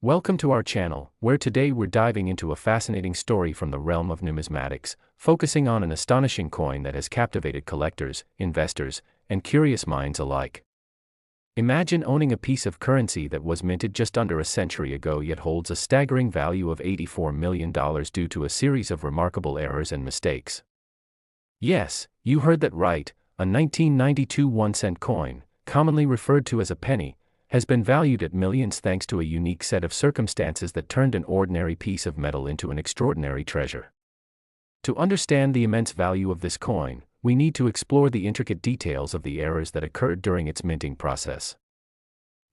Welcome to our channel, where today we're diving into a fascinating story from the realm of numismatics, focusing on an astonishing coin that has captivated collectors, investors, and curious minds alike. Imagine owning a piece of currency that was minted just under a century ago yet holds a staggering value of $84 million due to a series of remarkable errors and mistakes. Yes, you heard that right, a 1992 1-cent coin, commonly referred to as a penny, has been valued at millions thanks to a unique set of circumstances that turned an ordinary piece of metal into an extraordinary treasure. To understand the immense value of this coin, we need to explore the intricate details of the errors that occurred during its minting process.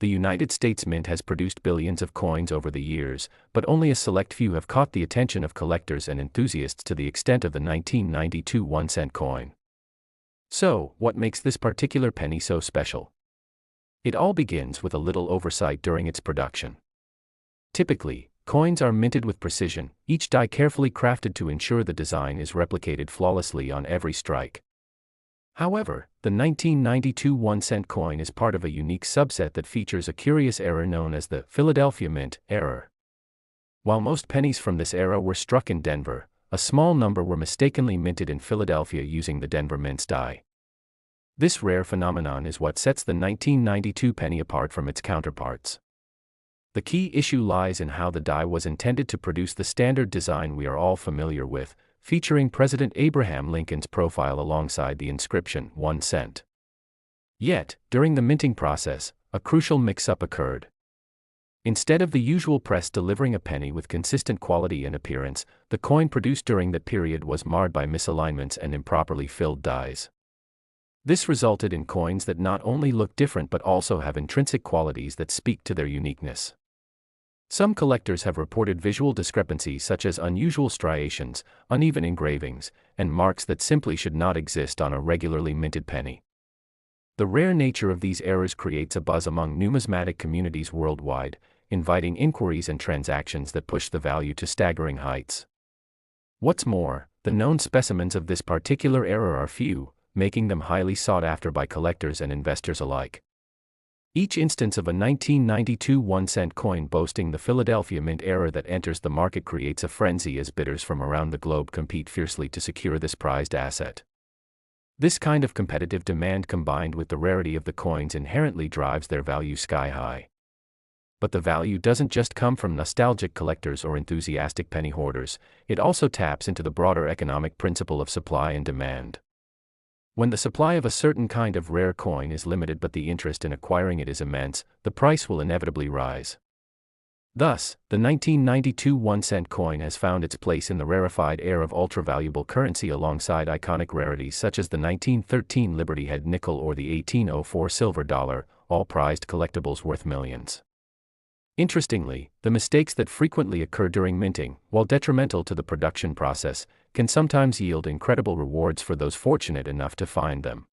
The United States Mint has produced billions of coins over the years, but only a select few have caught the attention of collectors and enthusiasts to the extent of the 1992 1-cent coin. So, what makes this particular penny so special? It all begins with a little oversight during its production. Typically, coins are minted with precision, each die carefully crafted to ensure the design is replicated flawlessly on every strike. However, the 1992 1-cent coin is part of a unique subset that features a curious error known as the Philadelphia Mint error. While most pennies from this era were struck in Denver, a small number were mistakenly minted in Philadelphia using the Denver Mint's die. This rare phenomenon is what sets the 1992 penny apart from its counterparts. The key issue lies in how the die was intended to produce the standard design we are all familiar with, featuring President Abraham Lincoln's profile alongside the inscription 1 cent. Yet, during the minting process, a crucial mix-up occurred. Instead of the usual press delivering a penny with consistent quality and appearance, the coin produced during that period was marred by misalignments and improperly filled dies. This resulted in coins that not only look different but also have intrinsic qualities that speak to their uniqueness. Some collectors have reported visual discrepancies such as unusual striations, uneven engravings, and marks that simply should not exist on a regularly minted penny. The rare nature of these errors creates a buzz among numismatic communities worldwide, inviting inquiries and transactions that push the value to staggering heights. What's more, the known specimens of this particular error are few, making them highly sought after by collectors and investors alike. Each instance of a 1992 1-cent coin boasting the Philadelphia Mint error that enters the market creates a frenzy as bidders from around the globe compete fiercely to secure this prized asset. This kind of competitive demand combined with the rarity of the coins inherently drives their value sky high. But the value doesn't just come from nostalgic collectors or enthusiastic penny hoarders, it also taps into the broader economic principle of supply and demand. When the supply of a certain kind of rare coin is limited but the interest in acquiring it is immense, the price will inevitably rise. Thus, the 1992 1-cent coin has found its place in the rarefied air of ultra-valuable currency alongside iconic rarities such as the 1913 Liberty Head nickel or the 1804 silver dollar, all prized collectibles worth millions. Interestingly, the mistakes that frequently occur during minting, while detrimental to the production process, can sometimes yield incredible rewards for those fortunate enough to find them.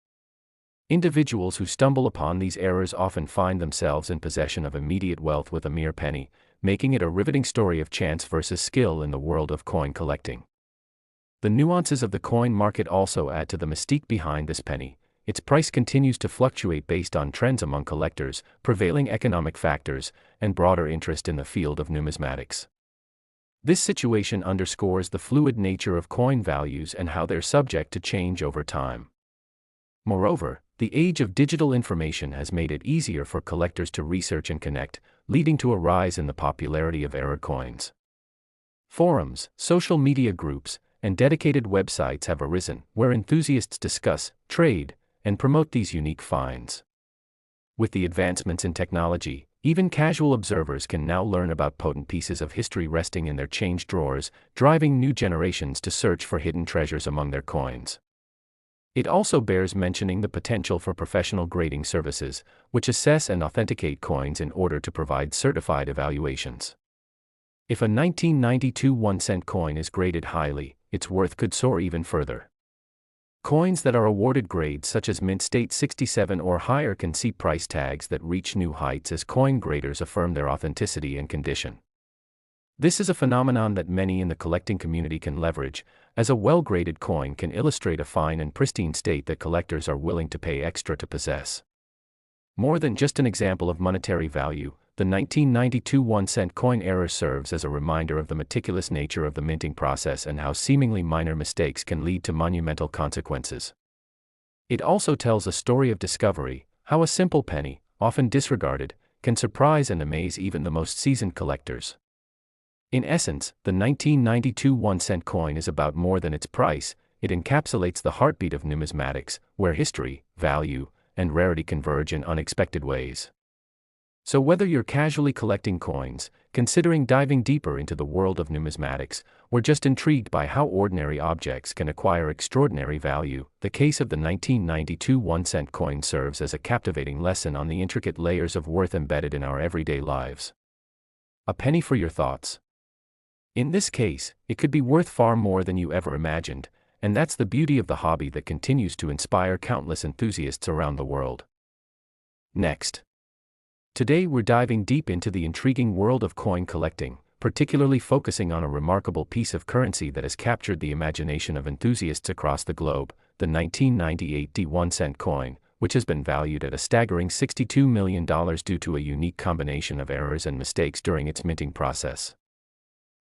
Individuals who stumble upon these errors often find themselves in possession of immediate wealth with a mere penny, making it a riveting story of chance versus skill in the world of coin collecting. The nuances of the coin market also add to the mystique behind this penny. Its price continues to fluctuate based on trends among collectors, prevailing economic factors, and broader interest in the field of numismatics. This situation underscores the fluid nature of coin values and how they're subject to change over time. Moreover, the age of digital information has made it easier for collectors to research and connect, leading to a rise in the popularity of error coins. Forums, social media groups, and dedicated websites have arisen, where enthusiasts discuss, trade, and promote these unique finds. With the advancements in technology, even casual observers can now learn about potent pieces of history resting in their change drawers, driving new generations to search for hidden treasures among their coins. It also bears mentioning the potential for professional grading services, which assess and authenticate coins in order to provide certified evaluations. If a 1992 1-cent coin is graded highly, its worth could soar even further. Coins that are awarded grades such as Mint State 67 or higher can see price tags that reach new heights as coin graders affirm their authenticity and condition. This is a phenomenon that many in the collecting community can leverage, as a well-graded coin can illustrate a fine and pristine state that collectors are willing to pay extra to possess. More than just an example of monetary value, the 1992 1-cent coin error serves as a reminder of the meticulous nature of the minting process and how seemingly minor mistakes can lead to monumental consequences. It also tells a story of discovery, how a simple penny, often disregarded, can surprise and amaze even the most seasoned collectors. In essence, the 1992 1-cent coin is about more than its price. It encapsulates the heartbeat of numismatics, where history, value, and rarity converge in unexpected ways. So whether you're casually collecting coins, considering diving deeper into the world of numismatics, or just intrigued by how ordinary objects can acquire extraordinary value, the case of the 1992 1-cent coin serves as a captivating lesson on the intricate layers of worth embedded in our everyday lives. A penny for your thoughts. In this case, it could be worth far more than you ever imagined, and that's the beauty of the hobby that continues to inspire countless enthusiasts around the world. Next. Today we're diving deep into the intriguing world of coin collecting, particularly focusing on a remarkable piece of currency that has captured the imagination of enthusiasts across the globe, the 1998 1-cent coin, which has been valued at a staggering $62 million due to a unique combination of errors and mistakes during its minting process.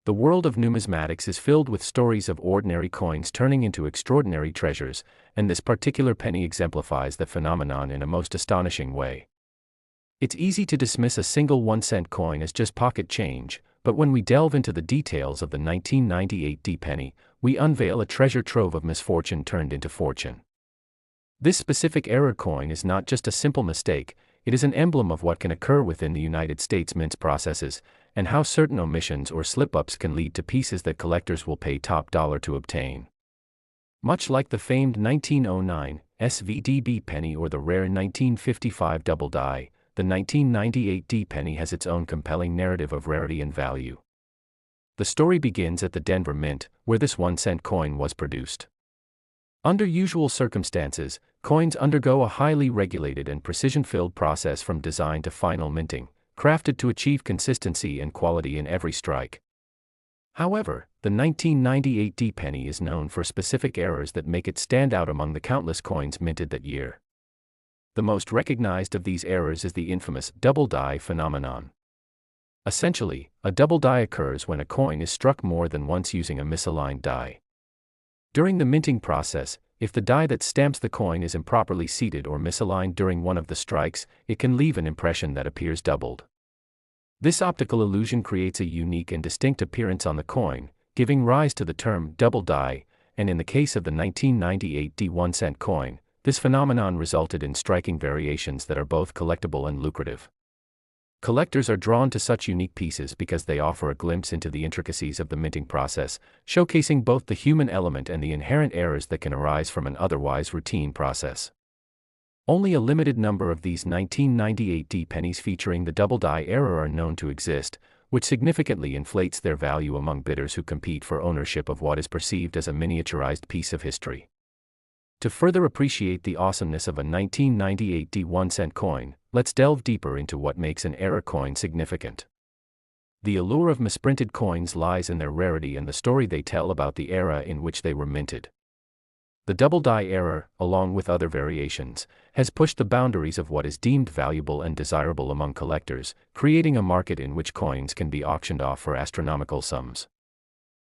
The world of numismatics is filled with stories of ordinary coins turning into extraordinary treasures, and this particular penny exemplifies the phenomenon in a most astonishing way. It's easy to dismiss a single 1-cent coin as just pocket change, but when we delve into the details of the 1998 penny, we unveil a treasure trove of misfortune turned into fortune. This specific error coin is not just a simple mistake, it is an emblem of what can occur within the United States mint processes, and how certain omissions or slip-ups can lead to pieces that collectors will pay top dollar to obtain. Much like the famed 1909 SVDB penny or the rare 1955 double die, the 1998 penny has its own compelling narrative of rarity and value. The story begins at the Denver Mint, where this 1-cent coin was produced. Under usual circumstances, coins undergo a highly regulated and precision-filled process from design to final minting, crafted to achieve consistency and quality in every strike. However, the 1998 penny is known for specific errors that make it stand out among the countless coins minted that year. The most recognized of these errors is the infamous double die phenomenon. Essentially, a double die occurs when a coin is struck more than once using a misaligned die. During the minting process, if the die that stamps the coin is improperly seated or misaligned during one of the strikes, it can leave an impression that appears doubled. This optical illusion creates a unique and distinct appearance on the coin, giving rise to the term double die, and in the case of the 1998 1-cent coin, this phenomenon resulted in striking variations that are both collectible and lucrative. Collectors are drawn to such unique pieces because they offer a glimpse into the intricacies of the minting process, showcasing both the human element and the inherent errors that can arise from an otherwise routine process. Only a limited number of these 1998 pennies featuring the double die error are known to exist, which significantly inflates their value among bidders who compete for ownership of what is perceived as a miniaturized piece of history. To further appreciate the awesomeness of a 1998 1-cent coin, let's delve deeper into what makes an error coin significant. The allure of misprinted coins lies in their rarity and the story they tell about the era in which they were minted. The double die error, along with other variations, has pushed the boundaries of what is deemed valuable and desirable among collectors, creating a market in which coins can be auctioned off for astronomical sums.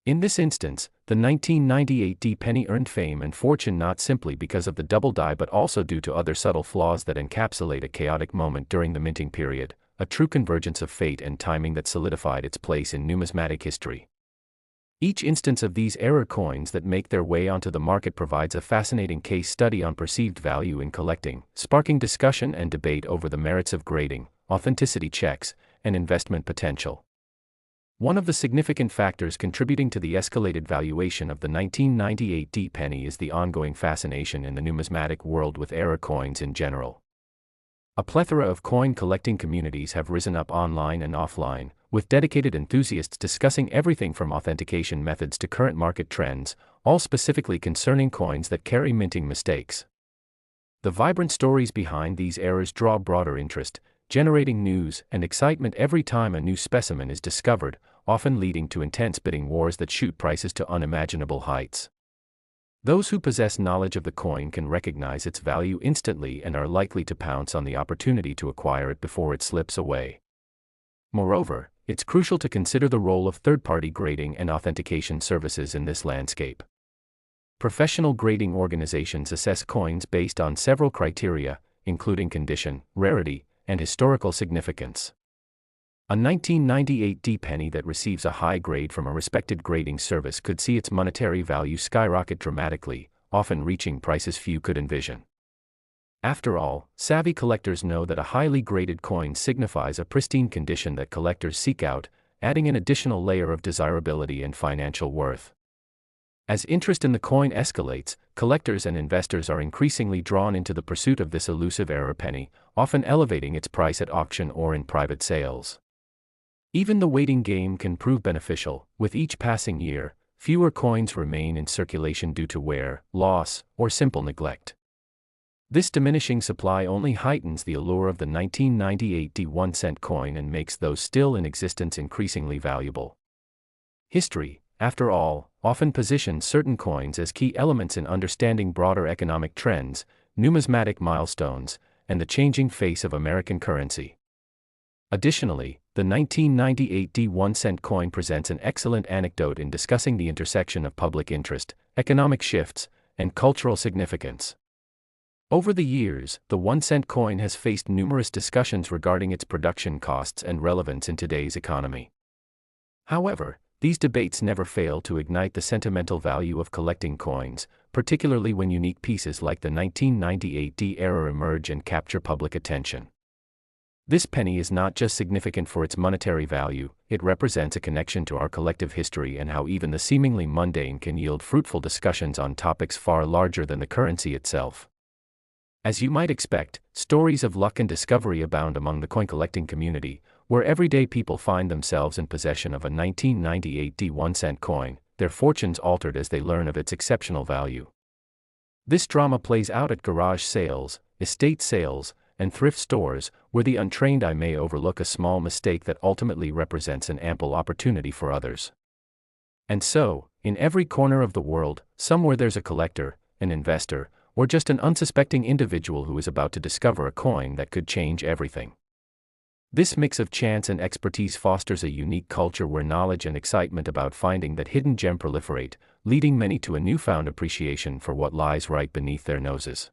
In this instance, the 1998 penny earned fame and fortune not simply because of the double die but also due to other subtle flaws that encapsulate a chaotic moment during the minting period, a true convergence of fate and timing that solidified its place in numismatic history. Each instance of these error coins that make their way onto the market provides a fascinating case study on perceived value in collecting, sparking discussion and debate over the merits of grading, authenticity checks, and investment potential. One of the significant factors contributing to the escalated valuation of the 1998 penny is the ongoing fascination in the numismatic world with error coins in general. A plethora of coin collecting communities have risen up online and offline, with dedicated enthusiasts discussing everything from authentication methods to current market trends, all specifically concerning coins that carry minting mistakes. The vibrant stories behind these errors draw broader interest, generating news and excitement every time a new specimen is discovered, often leading to intense bidding wars that shoot prices to unimaginable heights. Those who possess knowledge of the coin can recognize its value instantly and are likely to pounce on the opportunity to acquire it before it slips away. Moreover, it's crucial to consider the role of third-party grading and authentication services in this landscape. Professional grading organizations assess coins based on several criteria, including condition, rarity, and historical significance. A 1998 D penny that receives a high grade from a respected grading service could see its monetary value skyrocket dramatically, often reaching prices few could envision. After all, savvy collectors know that a highly graded coin signifies a pristine condition that collectors seek out, adding an additional layer of desirability and financial worth. As interest in the coin escalates, collectors and investors are increasingly drawn into the pursuit of this elusive rare penny, often elevating its price at auction or in private sales. Even the waiting game can prove beneficial. With each passing year, fewer coins remain in circulation due to wear, loss, or simple neglect. This diminishing supply only heightens the allure of the 1998 D 1-cent coin and makes those still in existence increasingly valuable. History, after all, often positions certain coins as key elements in understanding broader economic trends, numismatic milestones, and the changing face of American currency. Additionally, the 1998 D 1-cent coin presents an excellent anecdote in discussing the intersection of public interest, economic shifts, and cultural significance. Over the years, the 1-cent coin has faced numerous discussions regarding its production costs and relevance in today's economy. However, these debates never fail to ignite the sentimental value of collecting coins, particularly when unique pieces like the 1998 D era emerge and capture public attention. This penny is not just significant for its monetary value, it represents a connection to our collective history and how even the seemingly mundane can yield fruitful discussions on topics far larger than the currency itself. As you might expect, stories of luck and discovery abound among the coin collecting community, where everyday people find themselves in possession of a 1998 D 1-cent coin, their fortunes altered as they learn of its exceptional value. This drama plays out at garage sales, estate sales, and thrift stores, where the untrained eye may overlook a small mistake that ultimately represents an ample opportunity for others. And so, in every corner of the world, somewhere there's a collector, an investor, or just an unsuspecting individual who is about to discover a coin that could change everything. This mix of chance and expertise fosters a unique culture where knowledge and excitement about finding that hidden gem proliferate, leading many to a newfound appreciation for what lies right beneath their noses.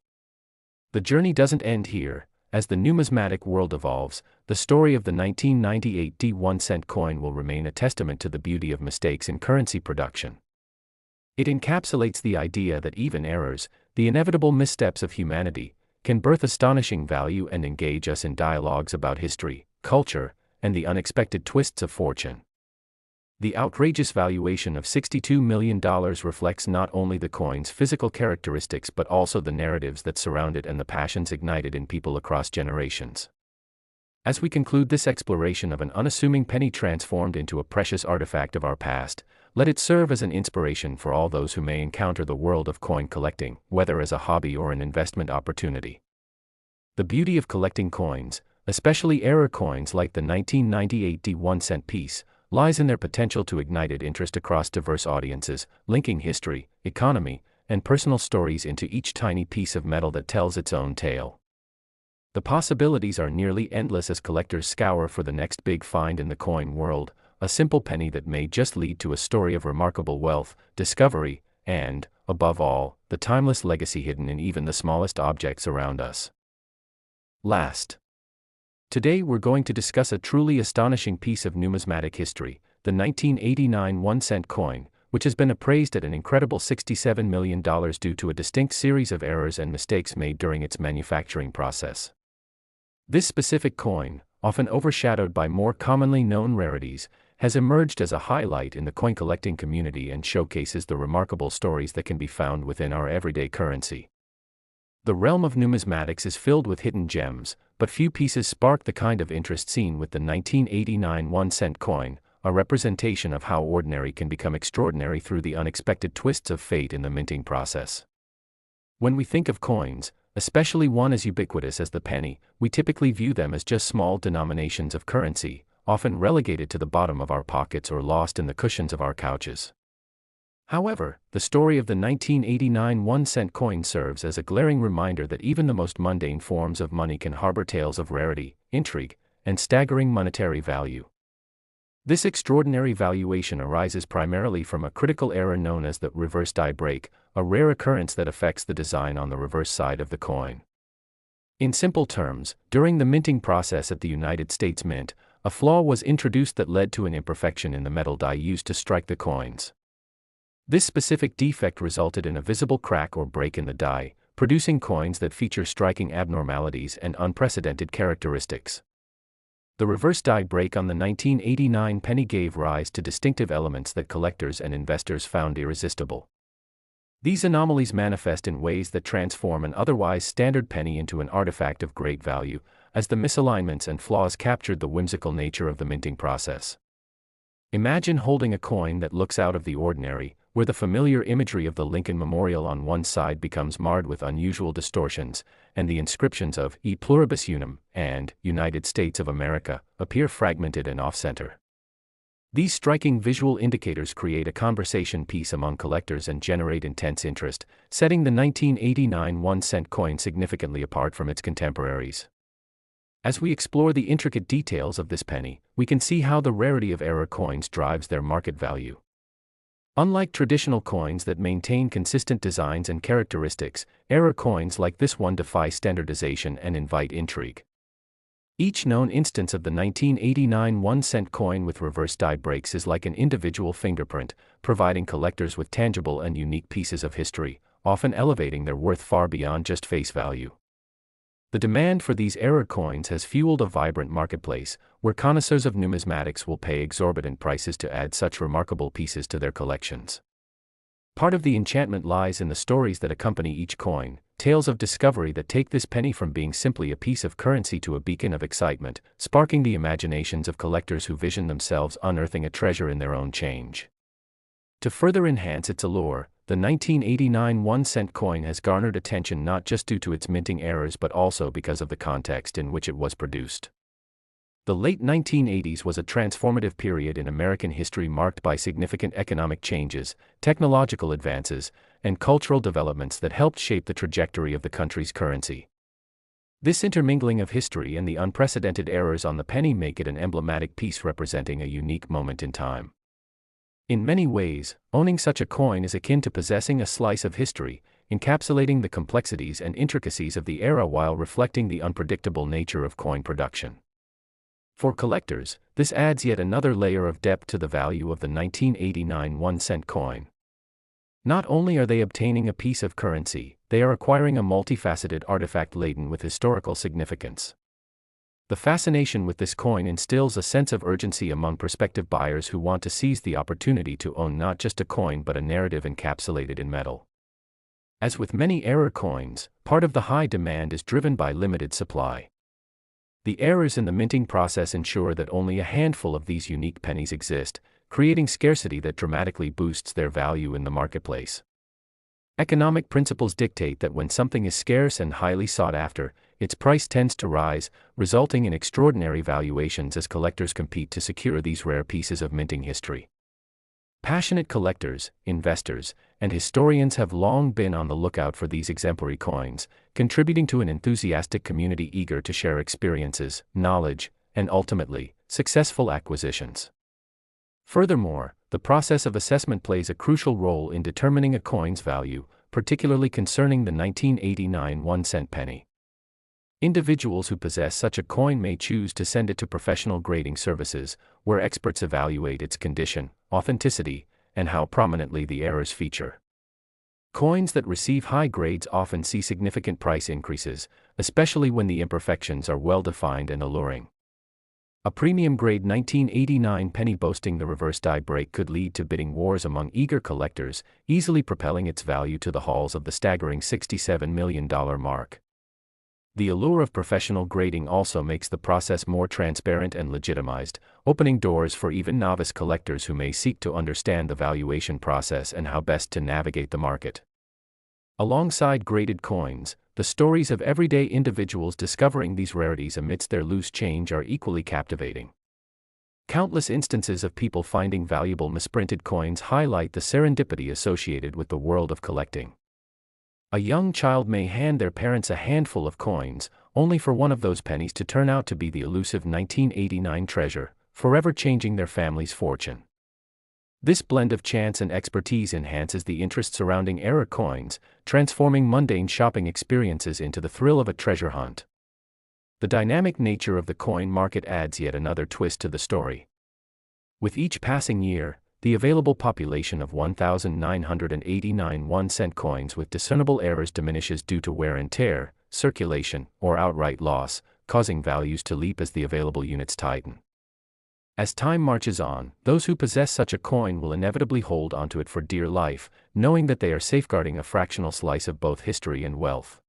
The journey doesn't end here. As the numismatic world evolves, the story of the 1998 D 1-cent coin will remain a testament to the beauty of mistakes in currency production. It encapsulates the idea that even errors, the inevitable missteps of humanity, can birth astonishing value and engage us in dialogues about history, culture, and the unexpected twists of fortune. The outrageous valuation of $62 million reflects not only the coin's physical characteristics but also the narratives that surround it and the passions ignited in people across generations. As we conclude this exploration of an unassuming penny transformed into a precious artifact of our past, let it serve as an inspiration for all those who may encounter the world of coin collecting, whether as a hobby or an investment opportunity. The beauty of collecting coins, especially rare coins like the 1998 D 1-cent piece, lies in their potential to ignite interest across diverse audiences, linking history, economy, and personal stories into each tiny piece of metal that tells its own tale. The possibilities are nearly endless as collectors scour for the next big find in the coin world, a simple penny that may just lead to a story of remarkable wealth, discovery, and, above all, the timeless legacy hidden in even the smallest objects around us. Today we're going to discuss a truly astonishing piece of numismatic history, the 1989 1-cent coin, which has been appraised at an incredible $67 million due to a distinct series of errors and mistakes made during its manufacturing process. This specific coin, often overshadowed by more commonly known rarities, has emerged as a highlight in the coin collecting community and showcases the remarkable stories that can be found within our everyday currency. The realm of numismatics is filled with hidden gems, but few pieces spark the kind of interest seen with the 1989 1-cent coin, a representation of how ordinary can become extraordinary through the unexpected twists of fate in the minting process. When we think of coins, especially one as ubiquitous as the penny, we typically view them as just small denominations of currency, often relegated to the bottom of our pockets or lost in the cushions of our couches. However, the story of the 1989 1-cent coin serves as a glaring reminder that even the most mundane forms of money can harbor tales of rarity, intrigue, and staggering monetary value. This extraordinary valuation arises primarily from a critical error known as the reverse die break, a rare occurrence that affects the design on the reverse side of the coin. In simple terms, during the minting process at the United States Mint, a flaw was introduced that led to an imperfection in the metal die used to strike the coins. This specific defect resulted in a visible crack or break in the die, producing coins that feature striking abnormalities and unprecedented characteristics. The reverse die break on the 1989 penny gave rise to distinctive elements that collectors and investors found irresistible. These anomalies manifest in ways that transform an otherwise standard penny into an artifact of great value, as the misalignments and flaws captured the whimsical nature of the minting process. Imagine holding a coin that looks out of the ordinary, where the familiar imagery of the Lincoln Memorial on one side becomes marred with unusual distortions, and the inscriptions of E pluribus unum and United States of America appear fragmented and off-center. These striking visual indicators create a conversation piece among collectors and generate intense interest, setting the 1989 1-cent coin significantly apart from its contemporaries. As we explore the intricate details of this penny, we can see how the rarity of error coins drives their market value. Unlike traditional coins that maintain consistent designs and characteristics, error coins like this one defy standardization and invite intrigue. Each known instance of the 1989 1-cent coin with reverse die breaks is like an individual fingerprint, providing collectors with tangible and unique pieces of history, often elevating their worth far beyond just face value. The demand for these error coins has fueled a vibrant marketplace, where connoisseurs of numismatics will pay exorbitant prices to add such remarkable pieces to their collections. Part of the enchantment lies in the stories that accompany each coin, tales of discovery that take this penny from being simply a piece of currency to a beacon of excitement, sparking the imaginations of collectors who vision themselves unearthing a treasure in their own change. To further enhance its allure, the 1989 1-cent coin has garnered attention not just due to its minting errors but also because of the context in which it was produced. The late 1980s was a transformative period in American history marked by significant economic changes, technological advances, and cultural developments that helped shape the trajectory of the country's currency. This intermingling of history and the unprecedented errors on the penny make it an emblematic piece representing a unique moment in time. In many ways, owning such a coin is akin to possessing a slice of history, encapsulating the complexities and intricacies of the era while reflecting the unpredictable nature of coin production. For collectors, this adds yet another layer of depth to the value of the 1989 1-cent coin. Not only are they obtaining a piece of currency, they are acquiring a multifaceted artifact laden with historical significance. The fascination with this coin instills a sense of urgency among prospective buyers who want to seize the opportunity to own not just a coin but a narrative encapsulated in metal. As with many error coins, part of the high demand is driven by limited supply. The errors in the minting process ensure that only a handful of these unique pennies exist, creating scarcity that dramatically boosts their value in the marketplace. Economic principles dictate that when something is scarce and highly sought after, its price tends to rise, resulting in extraordinary valuations as collectors compete to secure these rare pieces of minting history. Passionate collectors, investors, and historians have long been on the lookout for these exemplary coins, contributing to an enthusiastic community eager to share experiences, knowledge, and ultimately, successful acquisitions. Furthermore, the process of assessment plays a crucial role in determining a coin's value, particularly concerning the 1989 1-cent penny. Individuals who possess such a coin may choose to send it to professional grading services, where experts evaluate its condition, authenticity, and how prominently the errors feature. Coins that receive high grades often see significant price increases, especially when the imperfections are well-defined and alluring. A premium-grade 1989 penny boasting the reverse die break could lead to bidding wars among eager collectors, easily propelling its value to the halls of the staggering $67 million mark. The allure of professional grading also makes the process more transparent and legitimized, opening doors for even novice collectors who may seek to understand the valuation process and how best to navigate the market. Alongside graded coins, the stories of everyday individuals discovering these rarities amidst their loose change are equally captivating. Countless instances of people finding valuable misprinted coins highlight the serendipity associated with the world of collecting. A young child may hand their parents a handful of coins, only for one of those pennies to turn out to be the elusive 1989 treasure, forever changing their family's fortune. This blend of chance and expertise enhances the interest surrounding error coins, transforming mundane shopping experiences into the thrill of a treasure hunt. The dynamic nature of the coin market adds yet another twist to the story. With each passing year, the available population of 1,989 1-cent coins with discernible errors diminishes due to wear and tear, circulation, or outright loss, causing values to leap as the available units tighten. As time marches on, those who possess such a coin will inevitably hold onto it for dear life, knowing that they are safeguarding a fractional slice of both history and wealth.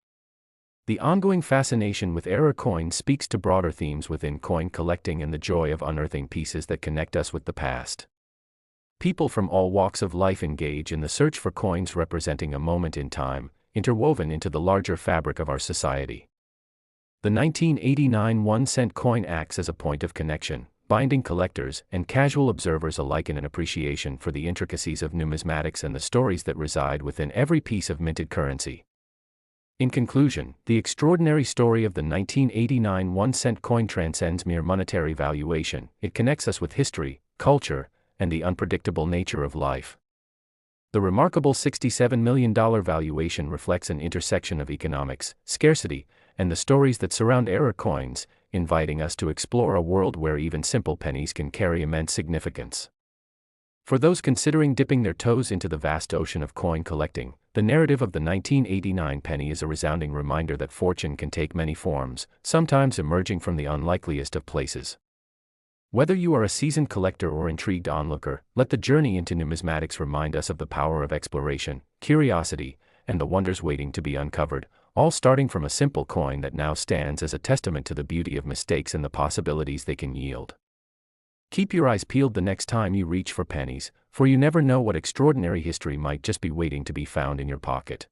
The ongoing fascination with error coins speaks to broader themes within coin collecting and the joy of unearthing pieces that connect us with the past. People from all walks of life engage in the search for coins representing a moment in time, interwoven into the larger fabric of our society. The 1989 1-cent coin acts as a point of connection, binding collectors and casual observers alike in an appreciation for the intricacies of numismatics and the stories that reside within every piece of minted currency. In conclusion, the extraordinary story of the 1989 1-cent coin transcends mere monetary valuation. It connects us with history, culture, and the unpredictable nature of life. The remarkable $67 million valuation reflects an intersection of economics, scarcity, and the stories that surround error coins, inviting us to explore a world where even simple pennies can carry immense significance. For those considering dipping their toes into the vast ocean of coin collecting, the narrative of the 1989 penny is a resounding reminder that fortune can take many forms, sometimes emerging from the unlikeliest of places. Whether you are a seasoned collector or intrigued onlooker, let the journey into numismatics remind us of the power of exploration, curiosity, and the wonders waiting to be uncovered, all starting from a simple coin that now stands as a testament to the beauty of mistakes and the possibilities they can yield. Keep your eyes peeled the next time you reach for pennies, for you never know what extraordinary history might just be waiting to be found in your pocket.